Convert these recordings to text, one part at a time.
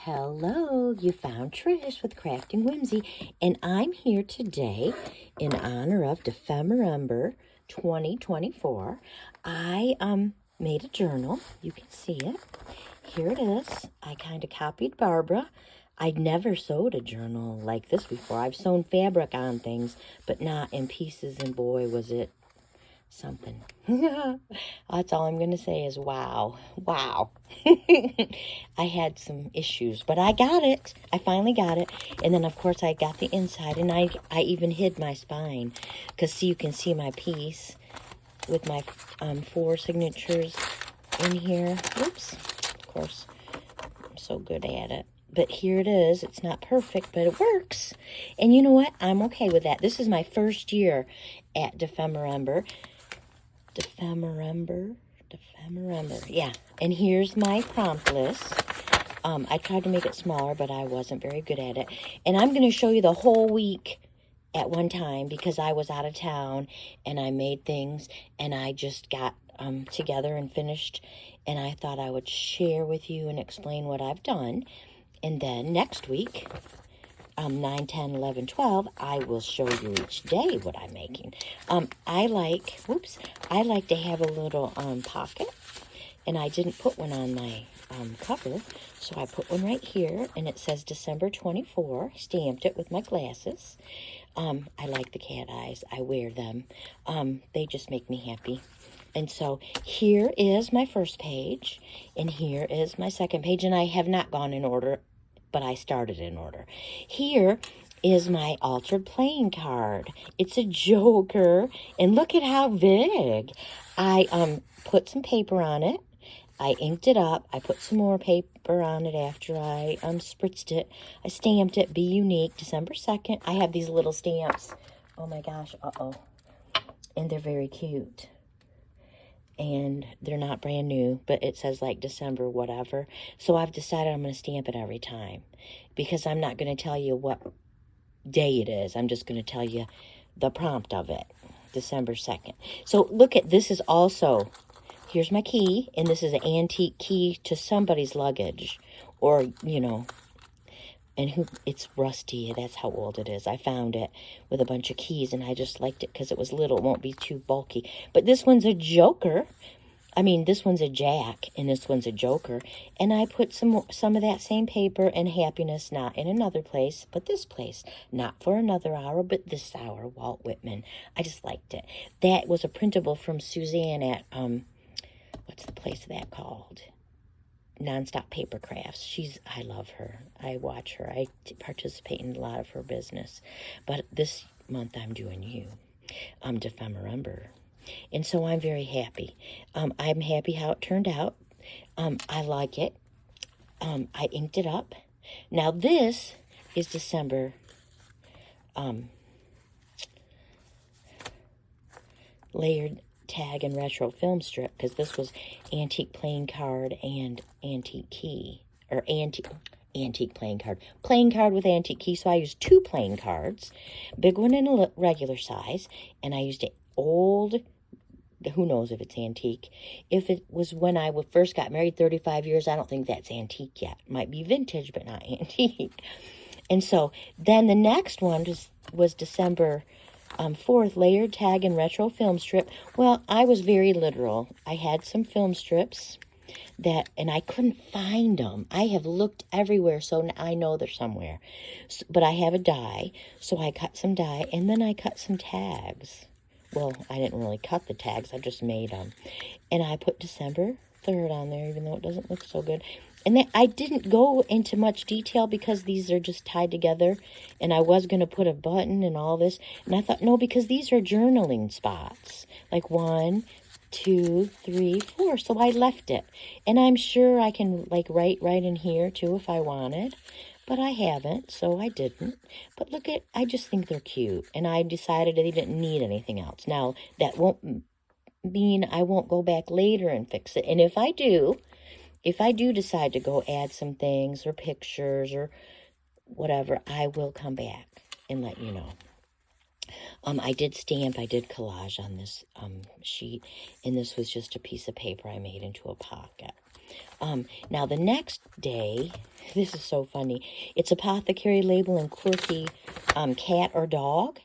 Hello, you found Trish with Crafty Whimsy, and I'm here today in honor of Dephemerember 2024. I made a journal. You can see it. Here it is. I kind of copied Barbara. I'd never sewed a journal like this before. I've sewn fabric on things, but not in pieces, and boy, was it something. That's all I'm going to say is wow. Wow. I had some issues, but I got it. I finally got it. And then, of course, I got the inside, and I even hid my spine because, see, you can see my piece with my 4 signatures in here. Oops. Of course, I'm so good at it. But here it is. It's not perfect, but it works. And you know what? I'm okay with that. This is my first year at Dephemerember. Dephemerember. Yeah. And here's my prompt list. I tried to make it smaller, but I wasn't very good at it. And I'm going to show you the whole week at one time because I was out of town and I made things and I just got together and finished. And I thought I would share with you and explain what I've done. And then next week, 9, 10, 11, 12, I will show you each day what I'm making. I like to have a little pocket, and I didn't put one on my cover, so I put one right here, and it says December 24, stamped it with my glasses. I like the cat eyes. I wear them. They just make me happy. And so here is my first page, and here is my second page, and I have not gone in order, but I started in order. Here is my altered playing card. It's a joker, and look at how big. I put some paper on it. I inked it up. I put some more paper on it after I spritzed it. I stamped it, Be Unique, December 2nd. I have these little stamps. Oh my gosh, and they're very cute. And they're not brand new, but it says like December whatever. So I've decided I'm going to stamp it every time because I'm not going to tell you what day it is. I'm just going to tell you the prompt of it, December 2nd. So look at this is also, here's my key, and this is an antique key to somebody's luggage or, you know, and it's rusty. That's how old it is. I found it with a bunch of keys, and I just liked it because it was little. It won't be too bulky. But this one's a joker. I mean, this one's a jack, and this one's a joker. And I put some of that same paper and happiness, not in another place, but this place. Not for another hour, but this hour, Walt Whitman. I just liked it. That was a printable from Suzanne at, what's the place that called? Nonstop Paper Crafts. I love her. I watch her. I participate in a lot of her business. But this month I'm doing you. I'm Dephemerember. And so I'm very happy. I'm happy how it turned out. I like it. I inked it up. Now this is December layered tag and retro film strip because this was antique playing card and antique key, or antique playing card with antique key. So I used 2 playing cards, big one and a regular size, and I used an old, who knows if it's antique. If it was when I first got married 35 years, I don't think that's antique yet. Might be vintage, but not antique. And so then the next one was December 4th, layered tag and retro film strip. Well, I was very literal. I had some film strips and I couldn't find them. I have looked everywhere, so I know they're somewhere. But I have a die, so I cut some die, and then I cut some tags. Well, I didn't really cut the tags. I just made them. And I put December 3rd on there, even though it doesn't look so good. And then I didn't go into much detail because these are just tied together. And I was going to put a button and all this. And I thought, no, because these are journaling spots. Like 1, 2, 3, 4. So I left it. And I'm sure I can like write right in here too if I wanted. But I haven't, so I didn't. But look I just think they're cute. And I decided they didn't need anything else. Now, that won't mean I won't go back later and fix it. And if I do decide to go add some things or pictures or whatever, I will come back and let you know. I did collage on this sheet, and this was just a piece of paper I made into a pocket. Now the next day, This is so funny. It's apothecary label and quirky cat or dog.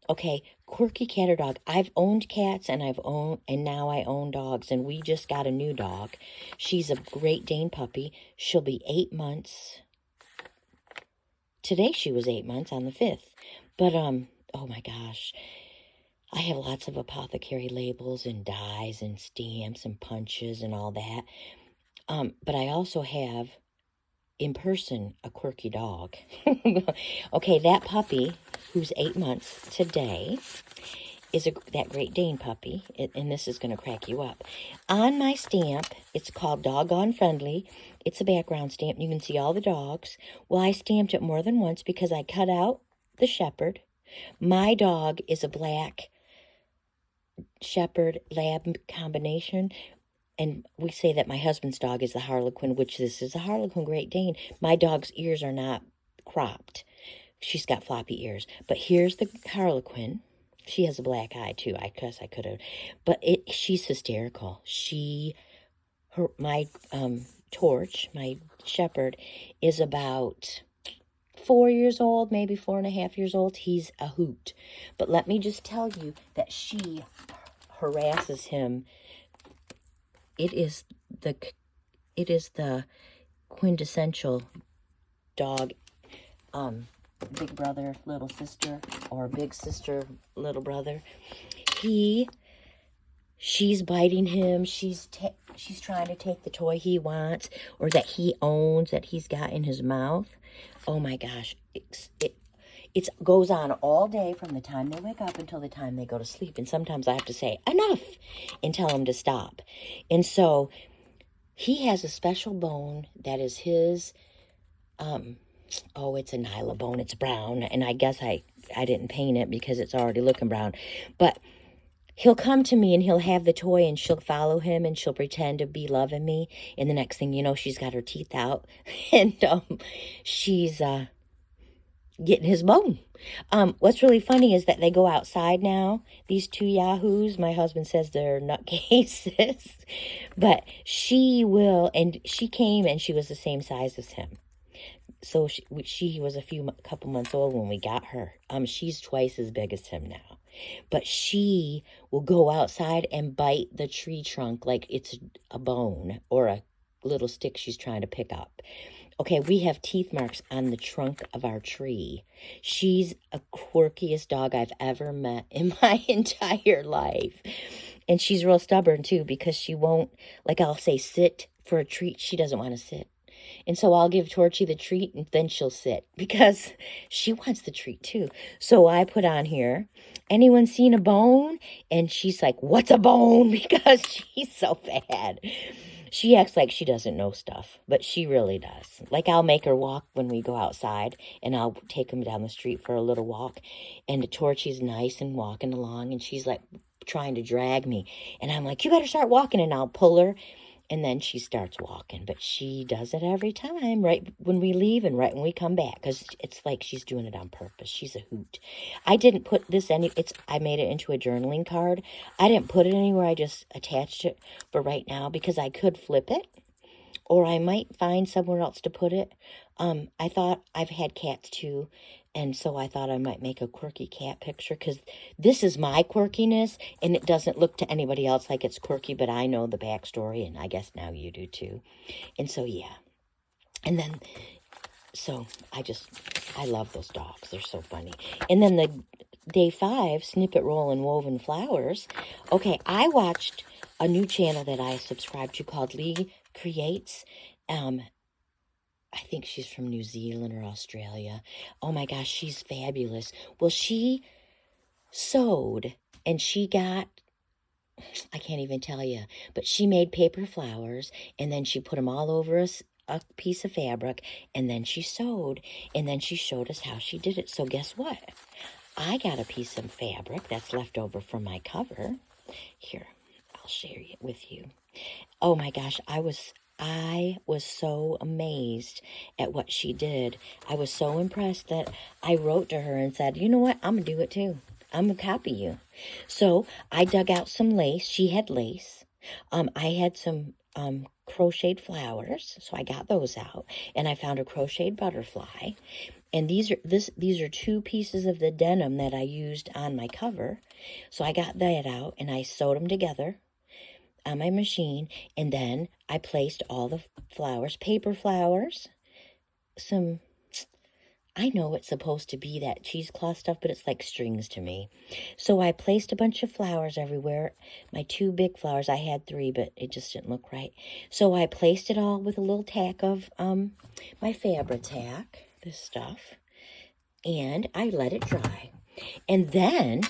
Okay, quirky cat or dog. I've owned cats and now I own dogs, and we just got a new dog. She's a Great Dane puppy. She'll be 8 months. Today she was 8 months on the 5th. But oh my gosh. I have lots of apothecary labels and dies and stamps and punches and all that. But I also have in person a quirky dog. Okay, that puppy, who's 8 months today, is that Great Dane puppy, and this is going to crack you up. On my stamp, it's called Doggone Friendly. It's a background stamp. You can see all the dogs. Well, I stamped it more than once because I cut out the shepherd. My dog is a black shepherd lab combination. And we say that my husband's dog is the Harlequin, which this is a Harlequin Great Dane. My dog's ears are not cropped. She's got floppy ears. But here's the Harlequin. She has a black eye, too. I guess I could have. But she's hysterical. My Torch, my shepherd, is about 4 years old, maybe 4.5 years old. He's a hoot. But let me just tell you that she harasses him. It is the quintessential dog, big brother, little sister, or big sister, little brother. She's biting him. She's trying to take the toy he wants or that he owns, that he's got in his mouth. Oh my gosh, it goes on all day from the time they wake up until the time they go to sleep. And sometimes I have to say, enough, and tell them to stop. And so he has a special bone that is his, it's a Nyla bone. It's brown. And I guess I didn't paint it because it's already looking brown. But he'll come to me and he'll have the toy and she'll follow him and she'll pretend to be loving me. And the next thing you know, she's got her teeth out and she's getting his bone. What's really funny is that they go outside now. These two yahoos, my husband says they're nutcases. But she came and she was the same size as him. So she was a couple months old when we got her. She's twice as big as him now. But she will go outside and bite the tree trunk like it's a bone or a little stick she's trying to pick up. Okay, we have teeth marks on the trunk of our tree. She's the quirkiest dog I've ever met in my entire life. And she's real stubborn, too, because she won't, like I'll say sit for a treat. She doesn't want to sit. And so I'll give Torchy the treat, and then she'll sit because she wants the treat, too. So I put on here, anyone seen a bone? And she's like, what's a bone? Because she's so bad. She acts like she doesn't know stuff, but she really does. Like I'll make her walk when we go outside, and I'll take him down the street for a little walk. And the Torchy's nice and walking along, and she's like trying to drag me. And I'm like, you better start walking, and I'll pull her. And then she starts walking, but she does it every time, right when we leave and right when we come back, because it's like she's doing it on purpose. She's a hoot. I didn't put this I made it into a journaling card. I didn't put it anywhere. I just attached it for right now because I could flip it, or I might find somewhere else to put it. I thought I've had cats too, and so I thought I might make a quirky cat picture because this is my quirkiness, and it doesn't look to anybody else like it's quirky, but I know the backstory, and I guess now you do too. And so, yeah. And then, so I love those dogs. They're so funny. And then the day 5, Snippet Roll and Woven Flowers. Okay, I watched a new channel that I subscribed to called Lee Creates. I think she's from New Zealand or Australia. Oh my gosh, she's fabulous. Well, she sewed and she got, I can't even tell you, but she made paper flowers and then she put them all over a piece of fabric and then she sewed and then she showed us how she did it. So guess what? I got a piece of fabric that's left over from my cover. Here, I'll share it with you. Oh my gosh, I was so amazed at what she did. I was so impressed that I wrote to her and said, you know what? I'm going to do it too. I'm going to copy you. So I dug out some lace. She had lace. I had some crocheted flowers. So I got those out. And I found a crocheted butterfly. And these are 2 pieces of the denim that I used on my cover. So I got that out and I sewed them together on my machine. And then I placed all the flowers, paper flowers, some, I know it's supposed to be that cheesecloth stuff, but it's like strings to me. So I placed a bunch of flowers everywhere. My 2 big flowers, I had 3, but it just didn't look right. So I placed it all with a little tack of my Fabri-Tac, this stuff, and I let it dry. And then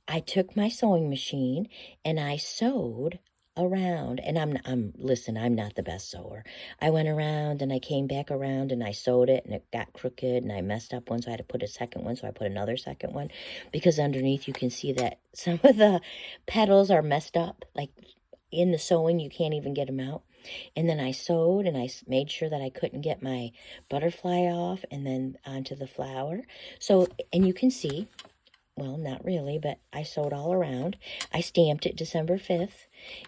I took my sewing machine and I sewed around. And listen, I'm not the best sewer. I went around and I came back around and I sewed it and it got crooked and I messed up one, so I had to put a second one. So I put another second one because underneath you can see that some of the petals are messed up. Like in the sewing, you can't even get them out. And then I sewed and I made sure that I couldn't get my butterfly off and then onto the flower. So, and you can see, well, not really, but I sewed all around. I stamped it December 5th.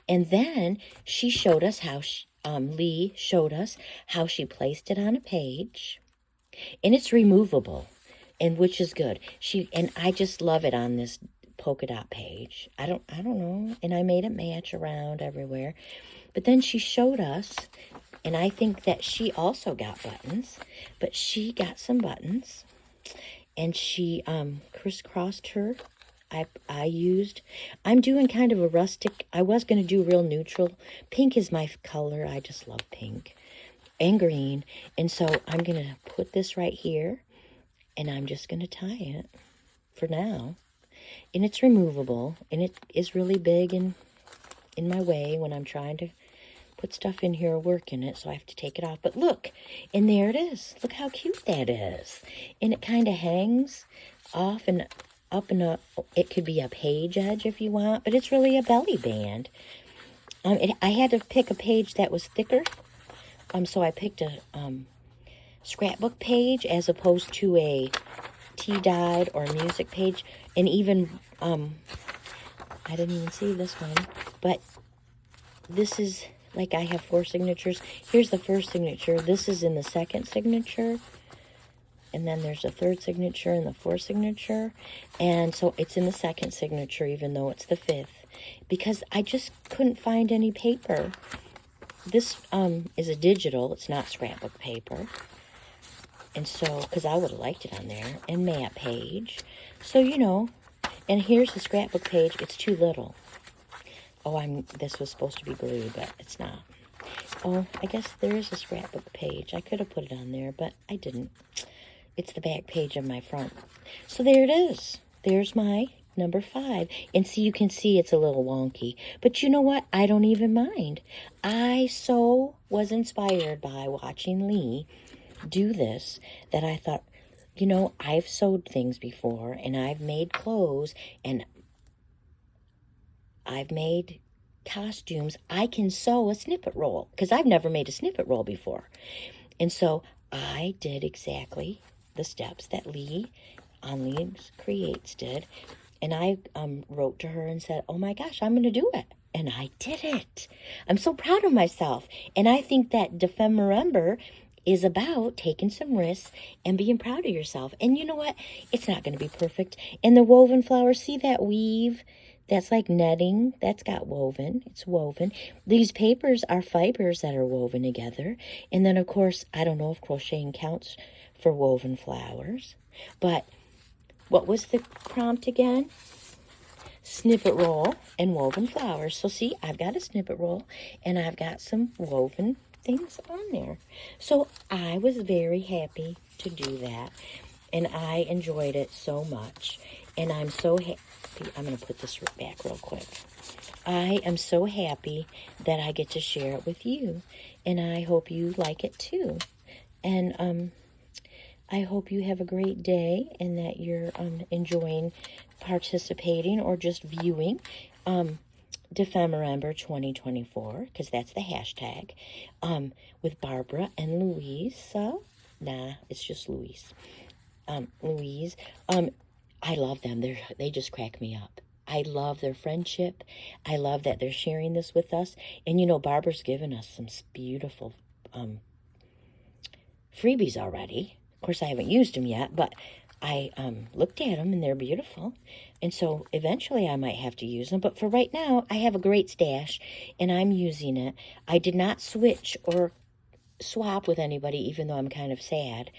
And then she showed us how, Lee showed us how she placed it on a page. And it's removable, and which is good. And I just love it on this polka dot page. I don't know. And I made it match around everywhere. But then she showed us, and I think that she also got buttons, but she got some buttons, and she crisscrossed her. I'm doing kind of a rustic, I was going to do real neutral. Pink is my color. I just love pink and green. And so I'm going to put this right here, and I'm just going to tie it for now. And it's removable, and it is really big and in my way when I'm trying to put stuff in here, work in it, so I have to take it off. But look, and there it is. Look how cute that is. And it kind of hangs off and up and up. It could be a page edge if you want, but it's really a belly band. I had to pick a page that was thicker, so I picked a scrapbook page as opposed to a tea-dyed or music page. And even, I didn't even see this one, but this is, like, I have 4 signatures. Here's the first signature. This is in the second signature. And then there's a 3rd signature and the 4th signature. And so it's in the 2nd signature, even though it's the 5th. Because I just couldn't find any paper. This is a digital. It's not scrapbook paper. And so, because I would have liked it on there. And matte page. So, you know. And here's the scrapbook page. It's too little. Oh, this was supposed to be blue, but it's not. Oh, I guess there is a scrapbook page. I could have put it on there, but I didn't. It's the back page of my front. So there it is. There's my number 5. And see, you can see it's a little wonky. But you know what? I don't even mind. I so was inspired by watching Lee do this that I thought, you know, I've sewed things before, and I've made clothes, and I've made costumes. I can sew a snippet roll because I've never made a snippet roll before. And so I did exactly the steps that Lee on Lee's Creates did. And I wrote to her and said, oh my gosh, I'm going to do it. And I did it. I'm so proud of myself. And I think that Dephemerember is about taking some risks and being proud of yourself. And you know what? It's not going to be perfect. And the woven flowers, see that weave? That's like netting. That's got woven. It's woven. These papers are fibers that are woven together. And then, of course, I don't know if crocheting counts for woven flowers. But what was the prompt again? Snippet roll and woven flowers. So see, I've got a snippet roll and I've got some woven things on there. So I was very happy to do that. And I enjoyed it so much. And I'm so happy. I'm going to put this back real quick. I am so happy that I get to share it with you. And I hope you like it too. And I hope you have a great day and that you're enjoying participating or just viewing Dephemerember 2024, because that's the hashtag, with Barbara and Luise. Nah, it's just Luise. Luise. I love them. They just crack me up. I love their friendship. I love that they're sharing this with us. And, you know, Barbara's given us some beautiful freebies already. Of course, I haven't used them yet, but I looked at them, and they're beautiful. And so eventually I might have to use them. But for right now, I have a great stash, and I'm using it. I did not switch or swap with anybody, even though I'm kind of sad,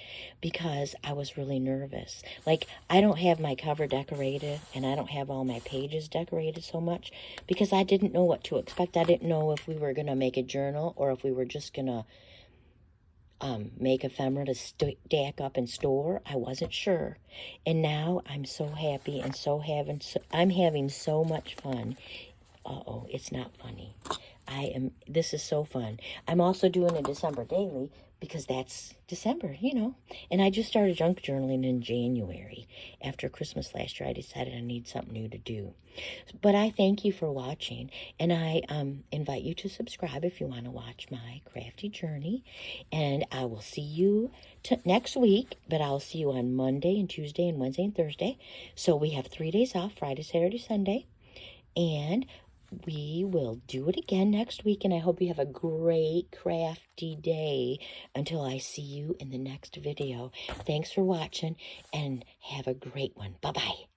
because I was really nervous. Like, I don't have my cover decorated, and I don't have all my pages decorated so much, because I didn't know what to expect. I didn't know if we were going to make a journal, or if we were just going to make ephemera to stack up and store. I wasn't sure. And now I'm so happy, and I'm having so much fun. Uh-oh, it's not funny. This is so fun. I'm also doing a December daily because that's December, you know. And I just started junk journaling in January. After Christmas last year, I decided I need something new to do. But I thank you for watching, and I invite you to subscribe if you want to watch my crafty journey. And I will see you next week, but I'll see you on Monday and Tuesday and Wednesday and Thursday. So we have 3 days off, Friday, Saturday, Sunday. And we will do it again next week, and I hope you have a great crafty day until I see you in the next video. Thanks for watching, and have a great one. Bye-bye.